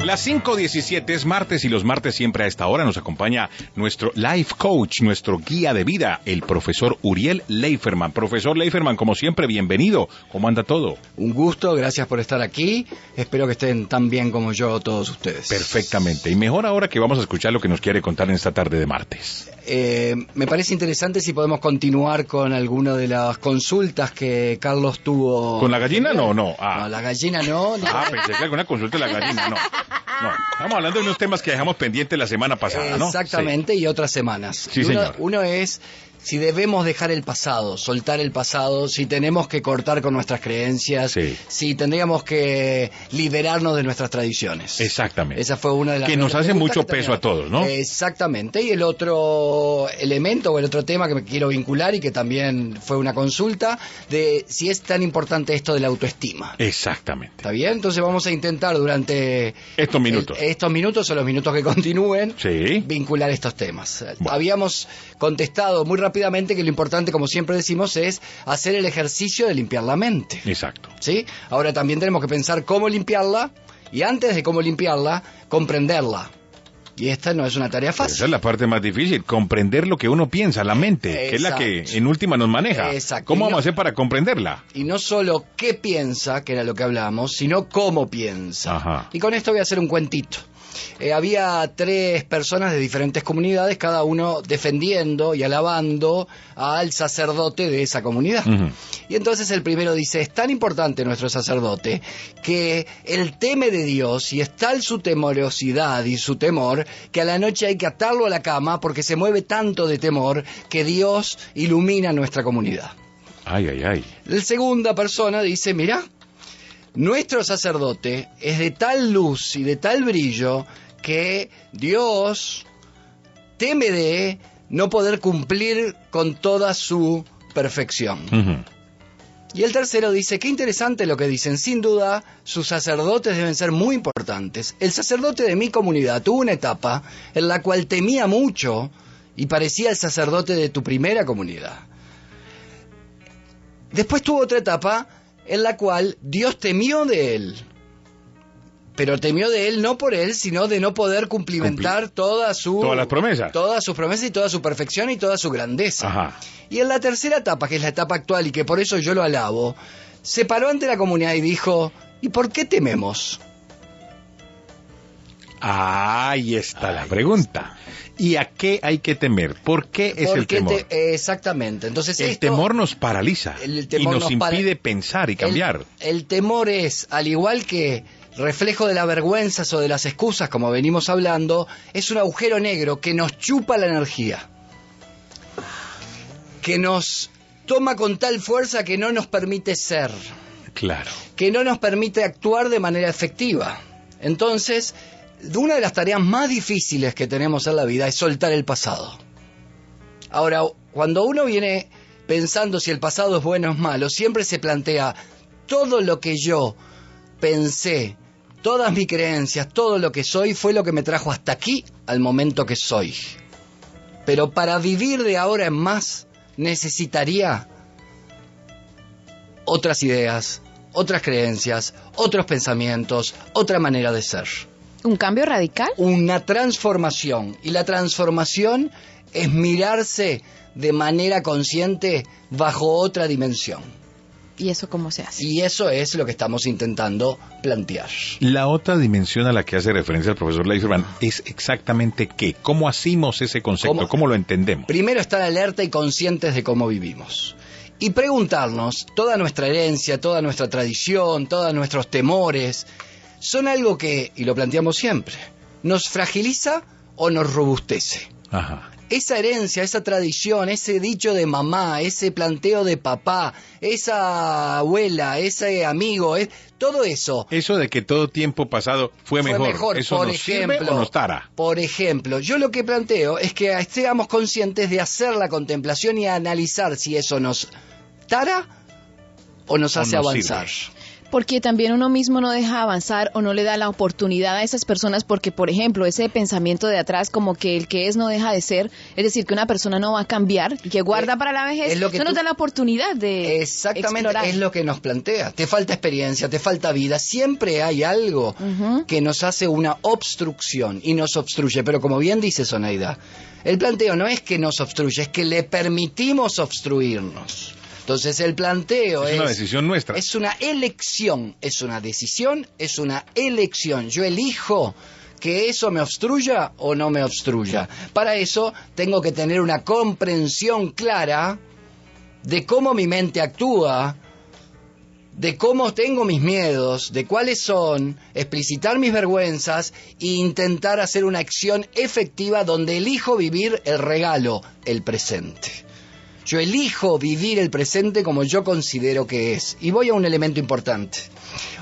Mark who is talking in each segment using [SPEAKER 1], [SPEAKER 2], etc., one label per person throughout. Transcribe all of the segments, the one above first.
[SPEAKER 1] Las 5:17 es martes y los martes siempre a esta hora nos acompaña nuestro life coach, nuestro guía de vida, el profesor Uriel Leiferman. Profesor Leiferman, como siempre, bienvenido. ¿Cómo anda todo?
[SPEAKER 2] Un gusto, gracias por estar aquí. Espero que estén tan bien como yo todos ustedes.
[SPEAKER 1] Perfectamente. Y mejor ahora que vamos a escuchar lo que nos quiere contar en esta tarde de martes.
[SPEAKER 2] Me parece interesante si podemos continuar con alguna de las consultas que Carlos tuvo.
[SPEAKER 1] ¿Con la gallina? No.
[SPEAKER 2] No, la gallina no.
[SPEAKER 1] Pensé que alguna consulta de la gallina, no. No, estamos hablando de unos temas que dejamos pendientes la semana pasada, ¿no?
[SPEAKER 2] Exactamente, sí. Y otras semanas.
[SPEAKER 1] Sí, señor.
[SPEAKER 2] Uno es si debemos dejar el pasado, soltar el pasado, si tenemos que cortar con nuestras creencias,
[SPEAKER 1] sí,
[SPEAKER 2] si tendríamos que liberarnos de nuestras tradiciones.
[SPEAKER 1] Exactamente.
[SPEAKER 2] Esa fue una de las
[SPEAKER 1] que nos hace mucho peso a todos, ¿no?
[SPEAKER 2] Exactamente. Y el otro elemento o el otro tema que me quiero vincular y que también fue una consulta de si es tan importante esto de la autoestima.
[SPEAKER 1] Exactamente.
[SPEAKER 2] ¿Está bien? Entonces vamos a intentar durante
[SPEAKER 1] estos minutos.
[SPEAKER 2] Estos minutos o los minutos que continúen,
[SPEAKER 1] sí,
[SPEAKER 2] vincular estos temas.
[SPEAKER 1] Bueno.
[SPEAKER 2] Habíamos contestado muy rápidamente que lo importante, como siempre decimos, es hacer el ejercicio de limpiar la mente.
[SPEAKER 1] Exacto.
[SPEAKER 2] ¿Sí? Ahora también tenemos que pensar cómo limpiarla y antes de cómo limpiarla, comprenderla. Y esta no es una tarea fácil.
[SPEAKER 1] Esa es la parte más difícil, comprender lo que uno piensa, la mente,
[SPEAKER 2] Exacto.
[SPEAKER 1] que es la que en última nos maneja.
[SPEAKER 2] Exacto.
[SPEAKER 1] ¿Cómo vamos a hacer para comprenderla?
[SPEAKER 2] Y no solo qué piensa, que era lo que hablamos, sino cómo piensa.
[SPEAKER 1] Ajá.
[SPEAKER 2] Y con esto voy a hacer un cuentito. Había 3 personas de diferentes comunidades, cada uno defendiendo y alabando al sacerdote de esa comunidad.
[SPEAKER 1] Uh-huh.
[SPEAKER 2] Y entonces el primero dice, es tan importante nuestro sacerdote que él teme de Dios y es tal su temorosidad y su temor que a la noche hay que atarlo a la cama porque se mueve tanto de temor que Dios ilumina nuestra comunidad.
[SPEAKER 1] Ay, ay, ay.
[SPEAKER 2] La segunda persona dice, mira, nuestro sacerdote es de tal luz y de tal brillo que Dios teme de no poder cumplir con toda su perfección.
[SPEAKER 1] Uh-huh.
[SPEAKER 2] Y el tercero dice, qué interesante lo que dicen, sin duda sus sacerdotes deben ser muy importantes. El sacerdote de mi comunidad tuvo una etapa en la cual temía mucho y parecía el sacerdote de tu primera comunidad. Después tuvo otra etapa en la cual Dios temió de él, pero temió de él no por él, sino de no poder cumplimentar todas las promesas. Todas sus promesas y toda su perfección y toda su grandeza.
[SPEAKER 1] Ajá.
[SPEAKER 2] Y en la tercera etapa, que es la etapa actual y que por eso yo lo alabo, se paró ante la comunidad y dijo, ¿y por qué tememos?
[SPEAKER 1] Ahí está la pregunta. ¿Y a qué hay que temer? ¿Por qué es el temor?
[SPEAKER 2] Exactamente. Entonces
[SPEAKER 1] el temor nos paraliza y nos impide pensar y cambiar.
[SPEAKER 2] El temor es, al igual que reflejo de las vergüenzas o de las excusas, como venimos hablando, es un agujero negro que nos chupa la energía, que nos toma con tal fuerza que no nos permite ser.
[SPEAKER 1] Claro.
[SPEAKER 2] Que no nos permite actuar de manera efectiva. Entonces, una de las tareas más difíciles que tenemos en la vida es soltar el pasado. Ahora, cuando uno viene pensando si el pasado es bueno o es malo, siempre se plantea todo lo que yo pensé, todas mis creencias, todo lo que soy fue lo que me trajo hasta aquí, al momento que soy. Pero para vivir de ahora en más, necesitaría otras ideas, otras creencias, otros pensamientos, otra manera de ser.
[SPEAKER 3] ¿Un cambio radical?
[SPEAKER 2] Una transformación. Y la transformación es mirarse de manera consciente bajo otra dimensión.
[SPEAKER 3] ¿Y eso cómo se hace?
[SPEAKER 2] Y eso es lo que estamos intentando plantear.
[SPEAKER 1] La otra dimensión a la que hace referencia el profesor Leiferman es exactamente qué. ¿Cómo hacemos ese concepto? ¿Cómo lo entendemos?
[SPEAKER 2] Primero, estar alerta y conscientes de cómo vivimos. Y preguntarnos, toda nuestra herencia, toda nuestra tradición, todos nuestros temores, son algo que, y lo planteamos siempre, ¿nos fragiliza o nos robustece?
[SPEAKER 1] Ajá.
[SPEAKER 2] Esa herencia, esa tradición, ese dicho de mamá, ese planteo de papá, esa abuela, ese amigo, todo eso.
[SPEAKER 1] Eso de que todo tiempo pasado fue mejor. ¿Eso
[SPEAKER 2] por
[SPEAKER 1] nos
[SPEAKER 2] ejemplo,
[SPEAKER 1] sirve o nos tara?
[SPEAKER 2] Por ejemplo, yo lo que planteo es que estemos conscientes de hacer la contemplación y analizar si eso nos tara o nos hace avanzar.
[SPEAKER 1] Sirve.
[SPEAKER 3] Porque también uno mismo no deja avanzar o no le da la oportunidad a esas personas porque, por ejemplo, ese pensamiento de atrás como que el que es no deja de ser, es decir, que una persona no va a cambiar y que guarda para la vejez, eso nos da la oportunidad de explorar.
[SPEAKER 2] Es lo que nos plantea. Te falta experiencia, te falta vida. Siempre hay algo que nos hace una obstrucción y nos obstruye. Pero como bien dice Soneida, el planteo no es que nos obstruye, es que le permitimos obstruirnos. Entonces el planteo
[SPEAKER 1] es una decisión nuestra.
[SPEAKER 2] Es una elección, es una decisión, es una elección. Yo elijo que eso me obstruya o no me obstruya. Para eso tengo que tener una comprensión clara de cómo mi mente actúa, de cómo tengo mis miedos, de cuáles son, explicitar mis vergüenzas e intentar hacer una acción efectiva donde elijo vivir el regalo, el presente. Yo elijo vivir el presente como yo considero que es. Y voy a un elemento importante.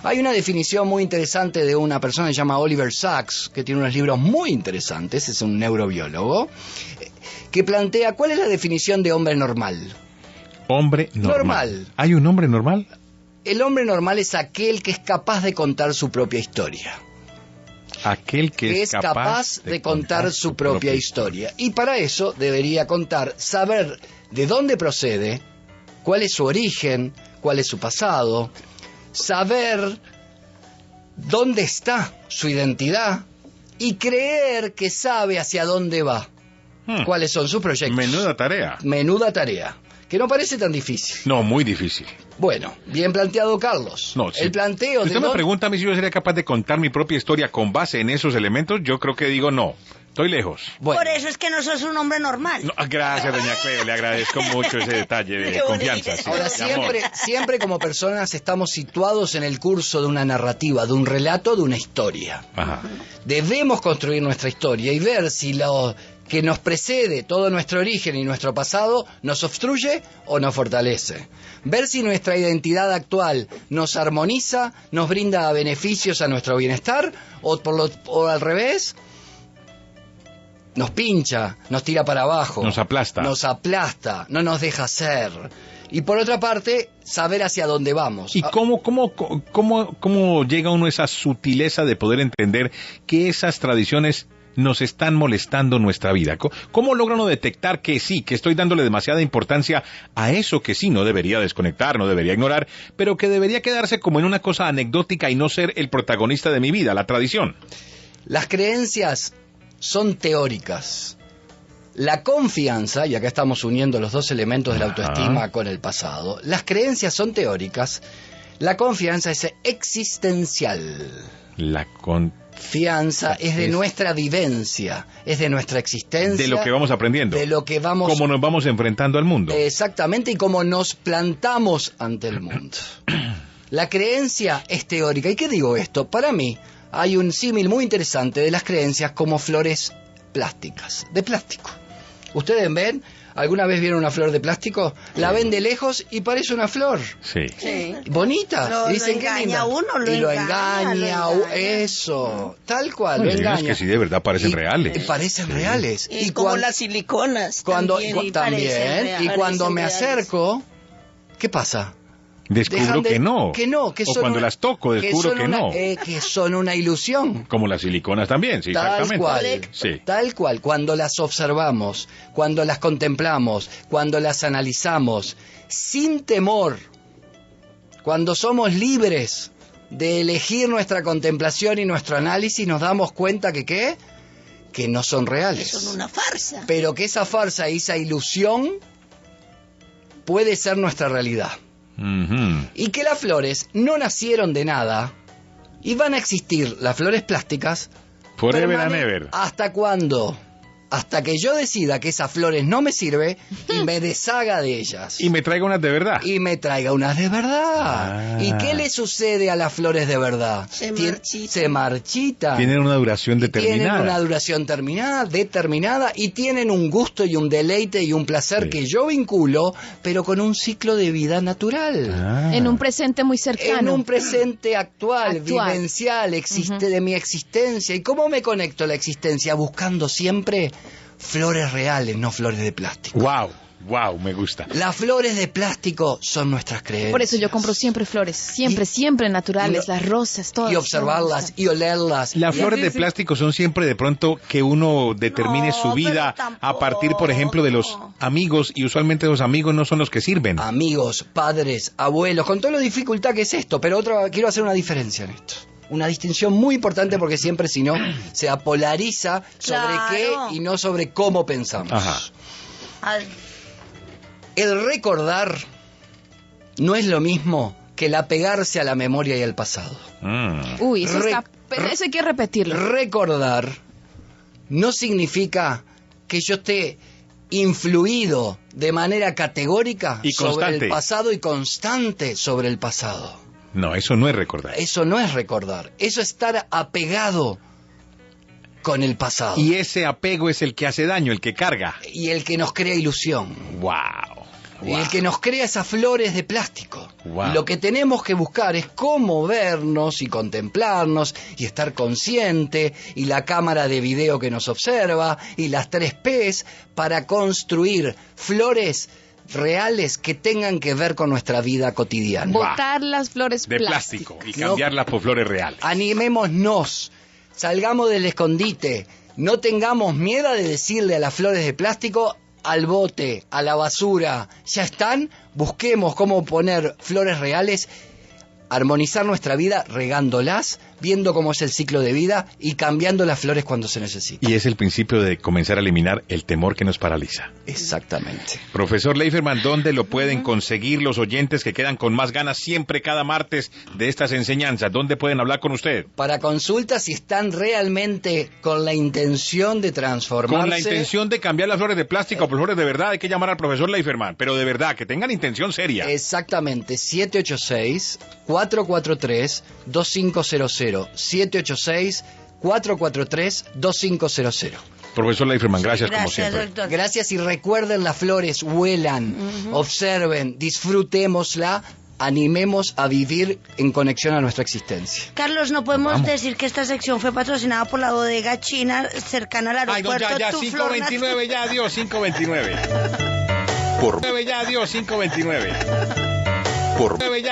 [SPEAKER 2] Hay una definición muy interesante de una persona que se llama Oliver Sacks, que tiene unos libros muy interesantes, es un neurobiólogo, que plantea cuál es la definición de hombre normal.
[SPEAKER 1] Hombre normal. ¿Hay un hombre normal?
[SPEAKER 2] El hombre normal es aquel que es capaz de contar su propia historia.
[SPEAKER 1] Aquel que es capaz
[SPEAKER 2] de contar su propia historia. Y para eso debería saber de dónde procede, cuál es su origen, cuál es su pasado, saber dónde está su identidad y creer que sabe hacia dónde va, cuáles son sus proyectos.
[SPEAKER 1] Menuda tarea.
[SPEAKER 2] Menuda tarea, que no parece tan difícil.
[SPEAKER 1] No, muy difícil.
[SPEAKER 2] Bueno, bien planteado, Carlos.
[SPEAKER 1] No, sí.
[SPEAKER 2] El planteo
[SPEAKER 1] si usted me pregunta a mí si yo sería capaz de contar mi propia historia con base en esos elementos, yo creo que digo no. Estoy lejos.
[SPEAKER 4] Bueno. Por eso es que no sos un hombre normal.
[SPEAKER 1] No, gracias, doña Cleo, le agradezco mucho ese detalle de confianza. Sí,
[SPEAKER 2] ahora, siempre como personas estamos situados en el curso de una narrativa, de un relato, de una historia.
[SPEAKER 1] Ajá.
[SPEAKER 2] Debemos construir nuestra historia y ver si lo que nos precede, todo nuestro origen y nuestro pasado, nos obstruye o nos fortalece. Ver si nuestra identidad actual nos armoniza, nos brinda beneficios a nuestro bienestar o al revés, nos pincha, nos tira para abajo.
[SPEAKER 1] Nos aplasta,
[SPEAKER 2] no nos deja ser. Y por otra parte, saber hacia dónde vamos.
[SPEAKER 1] ¿Y cómo llega uno a esa sutileza de poder entender que esas tradiciones nos están molestando nuestra vida? ¿Cómo logra uno detectar que sí, que estoy dándole demasiada importancia a eso que sí no debería desconectar, no debería ignorar, pero que debería quedarse como en una cosa anecdótica y no ser el protagonista de mi vida, la tradición?
[SPEAKER 2] Las creencias son teóricas. La confianza, y acá estamos uniendo los dos elementos de la autoestima con el pasado, las creencias son teóricas, la confianza es existencial.
[SPEAKER 1] La confianza
[SPEAKER 2] es de nuestra vivencia, es de nuestra existencia.
[SPEAKER 1] De lo que vamos aprendiendo.
[SPEAKER 2] De lo que vamos...
[SPEAKER 1] Cómo nos vamos enfrentando al mundo.
[SPEAKER 2] Exactamente, y cómo nos plantamos ante el mundo. La creencia es teórica. ¿Y qué digo esto? Para mí hay un símil muy interesante de las creencias como flores plásticas, de plástico. ¿Ustedes ven? ¿Alguna vez vieron una flor de plástico? La ven de lejos y parece una flor.
[SPEAKER 1] Sí.
[SPEAKER 2] Bonita.
[SPEAKER 4] Dicen que engaña uno,
[SPEAKER 2] lo engaña. Eso, tal cual, lo engaña.
[SPEAKER 1] Es que sí, de verdad parecen reales.
[SPEAKER 2] Parecen reales.
[SPEAKER 4] Y como las siliconas.
[SPEAKER 2] También. Y cuando me acerco, ¿qué pasa?
[SPEAKER 1] Descubro que no.
[SPEAKER 2] Que
[SPEAKER 1] o cuando las toco, descubro que no.
[SPEAKER 2] Que son una ilusión.
[SPEAKER 1] Como las siliconas también, sí, exactamente.
[SPEAKER 2] Tal cual. Cuando las observamos, cuando las contemplamos, cuando las analizamos, sin temor, cuando somos libres de elegir nuestra contemplación y nuestro análisis, nos damos cuenta que no son reales.
[SPEAKER 4] Que son una farsa.
[SPEAKER 2] Pero que esa farsa y esa ilusión puede ser nuestra realidad. Y que las flores no nacieron de nada y van a existir las flores plásticas
[SPEAKER 1] forever and ever.
[SPEAKER 2] ¿Hasta cuándo? Hasta que yo decida que esas flores no me sirve y me deshaga de ellas.
[SPEAKER 1] Y me traiga unas de verdad.
[SPEAKER 2] ¿Y qué le sucede a las flores de verdad? Se marchitan.
[SPEAKER 1] Tienen una duración
[SPEAKER 2] determinada y tienen un gusto y un deleite y un placer que yo vinculo, pero con un ciclo de vida natural.
[SPEAKER 3] En un presente muy cercano.
[SPEAKER 2] En un presente actual. Vivencial, de mi existencia. ¿Y cómo me conecto a la existencia? Buscando siempre flores reales, no flores de plástico.
[SPEAKER 1] ¡Wow! Wow, me gusta.
[SPEAKER 2] Las flores de plástico son nuestras creencias.
[SPEAKER 3] Por eso yo compro siempre flores, siempre naturales, las rosas, todas.
[SPEAKER 2] Y observarlas, y olerlas.
[SPEAKER 1] Las flores de plástico son siempre de pronto que uno determine su vida a partir, por ejemplo, de los amigos, y usualmente los amigos no son los que sirven.
[SPEAKER 2] Amigos, padres, abuelos, con toda la dificultad que es esto, pero quiero hacer una diferencia en esto. Una distinción muy importante porque siempre, si no, se apolariza sobre qué y no sobre cómo pensamos.
[SPEAKER 1] Ajá.
[SPEAKER 2] El recordar no es lo mismo que el apegarse a la memoria y al pasado.
[SPEAKER 3] Uy, eso hay que repetirlo.
[SPEAKER 2] Recordar no significa que yo esté influido de manera categórica
[SPEAKER 1] y
[SPEAKER 2] sobre el pasado y constante sobre el pasado.
[SPEAKER 1] No, eso no es recordar.
[SPEAKER 2] Eso no es recordar. Eso es estar apegado con el pasado.
[SPEAKER 1] Y ese apego es el que hace daño, el que carga.
[SPEAKER 2] Y el que nos crea ilusión.
[SPEAKER 1] Wow.
[SPEAKER 2] Y el que nos crea esas flores de plástico.
[SPEAKER 1] Wow.
[SPEAKER 2] Lo que tenemos que buscar es cómo vernos y contemplarnos y estar consciente, y la cámara de video que nos observa y las 3 P's para construir flores reales que tengan que ver con nuestra vida cotidiana.
[SPEAKER 3] Botar las flores
[SPEAKER 1] de plástico y cambiarlas por flores reales.
[SPEAKER 2] Animémonos, salgamos del escondite, no tengamos miedo de decirle a las flores de plástico: al bote, a la basura, ya están. Busquemos cómo poner flores reales, armonizar nuestra vida regándolas, viendo cómo es el ciclo de vida y cambiando las flores cuando se necesita.
[SPEAKER 1] Y es el principio de comenzar a eliminar el temor que nos paraliza.
[SPEAKER 2] Exactamente.
[SPEAKER 1] Profesor Leiferman, ¿dónde lo pueden conseguir los oyentes que quedan con más ganas siempre cada martes de estas enseñanzas? ¿Dónde pueden hablar con usted?
[SPEAKER 2] Para consultas, si están realmente con la intención de transformarse.
[SPEAKER 1] Con la intención de cambiar las flores de plástico por flores de verdad, hay que llamar al profesor Leiferman, pero de verdad, que tengan intención seria.
[SPEAKER 2] Exactamente, 786-443-2500. 786-443-2500.
[SPEAKER 1] Profesor Leiferman, gracias como siempre.
[SPEAKER 4] Doctor.
[SPEAKER 2] Gracias, y recuerden, las flores huelan, observen, disfrutémosla, animemos a vivir en conexión a nuestra existencia.
[SPEAKER 4] Carlos, no podemos decir que esta sección fue patrocinada por la bodega china cercana al aeropuerto.
[SPEAKER 1] Ay, no, ya, 5.29, ya, adiós, 5.29. Por 9, ya, adiós, 5.29. Por 9, ya.